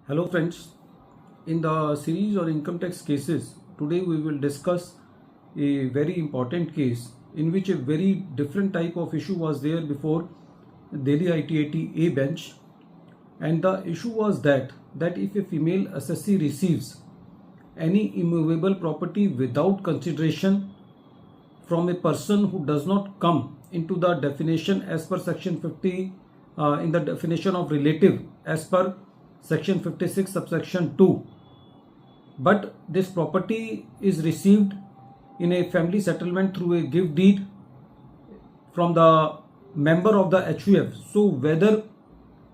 Hello friends, in the series on income tax cases, today we will discuss a very important case in which a very different type of issue was there before Delhi ITAT A bench, and the issue was that if a female assessee receives any immovable property without consideration from a person who does not come into the definition as per section 50 in the definition of relative as per section 56 subsection 2, but this property is received in a family settlement through a gift deed from the member of the HUF. So whether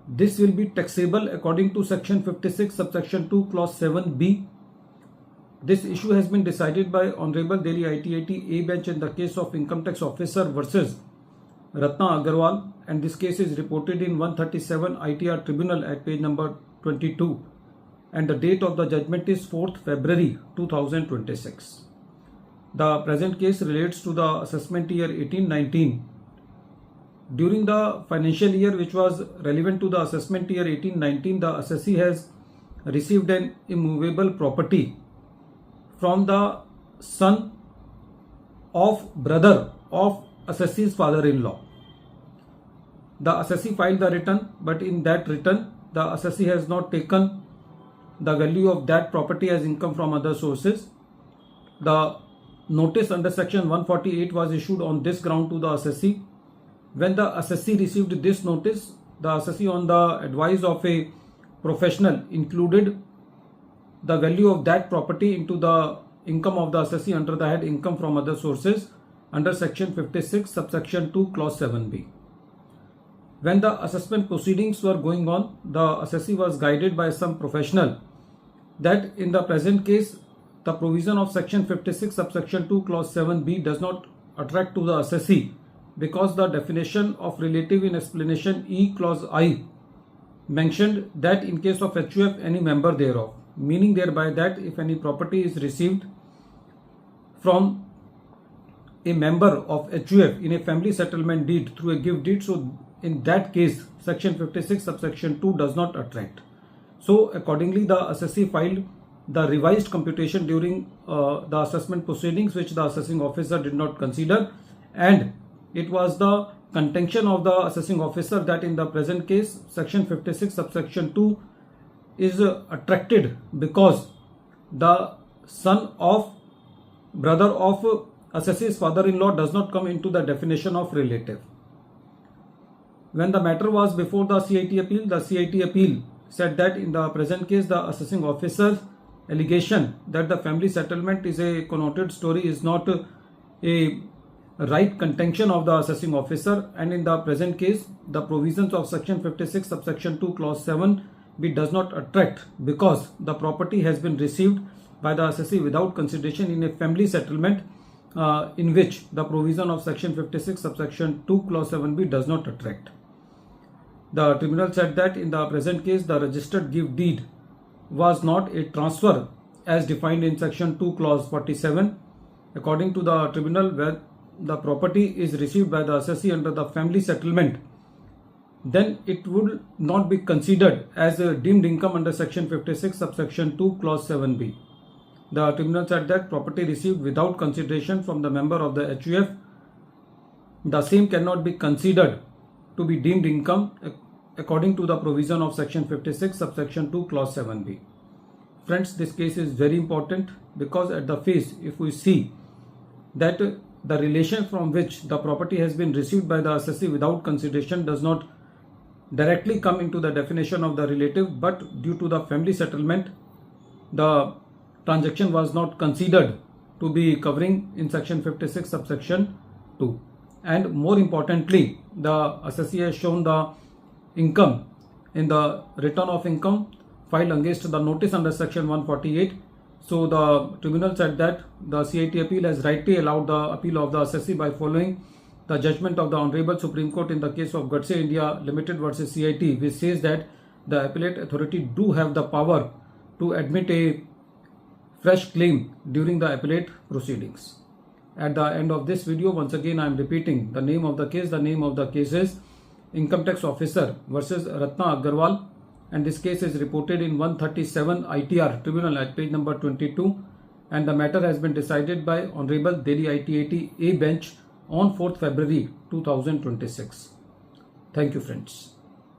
this will be taxable according to section 56 subsection 2 clause 7b, this issue has been decided by Honorable Delhi ITAT A bench in the case of Income Tax Officer versus Ratna Agarwal, and this case is reported in 137 ITR Tribunal at page number 22, and the date of the judgment is 4th February 2026. The present case relates to the assessment year 18-19. During the financial year which was relevant to the assessment year 18-19, the assessee has received an immovable property from the son of brother of assessee's father-in-law. The assessee filed the return, but in that return the assessee has not taken the value of that property as income from other sources. The notice under section 148 was issued on this ground to the assessee. When the assessee received this notice, the assessee, on the advice of a professional, included the value of that property into the income of the assessee under the head income from other sources under section 56 subsection 2 clause 7b. When the assessment proceedings were going on, the assessee was guided by some professional that in the present case the provision of section 56 subsection 2 clause 7b does not attract to the assessee, because the definition of relative in explanation E clause I mentioned that in case of HUF any member thereof, meaning thereby that if any property is received from a member of HUF in a family settlement deed through a gift deed, so in that case section 56 subsection 2 does not attract. So accordingly the assessee filed the revised computation during the assessment proceedings, which the assessing officer did not consider, and it was the contention of the assessing officer that in the present case section 56 subsection 2 is attracted because the son of brother of assessee's father-in-law does not come into the definition of relative. When the matter was before the CIT appeal said that in the present case the assessing officer's allegation that the family settlement is a connoted story is not a right contention of the assessing officer, and in the present case the provisions of section 56 subsection 2 clause 7b does not attract because the property has been received by the assessee without consideration in a family settlement in which the provision of section 56 subsection 2 clause 7b does not attract. The tribunal said that in the present case the registered gift deed was not a transfer as defined in section 2 clause 47. According to the tribunal, where the property is received by the assessee under the family settlement, then it would not be considered as a deemed income under section 56 subsection 2 clause 7b. The tribunal said that property received without consideration from the member of the HUF, the same cannot be considered to be deemed income according to the provision of section 56 subsection 2 clause 7b. Friends, this case is very important because at the face, if we see that the relation from which the property has been received by the assessee without consideration does not directly come into the definition of the relative, but due to the family settlement the transaction was not considered to be covering in section 56 subsection 2. And more importantly, the assessee has shown the income in the return of income filed against the notice under section 148. So the tribunal said that the CIT appeal has rightly allowed the appeal of the assessee by following the judgment of the Honorable Supreme Court in the case of Godse India Limited versus CIT, which says that the appellate authority do have the power to admit a fresh claim during the appellate proceedings. At the end of this video, once again I am repeating the name of the case. The name of the case is Income Tax Officer versus Ratna Agarwal, and this case is reported in 137 ITR Tribunal at page number 22, and the matter has been decided by Honorable Delhi ITAT A bench on 4th February 2026. Thank you, friends.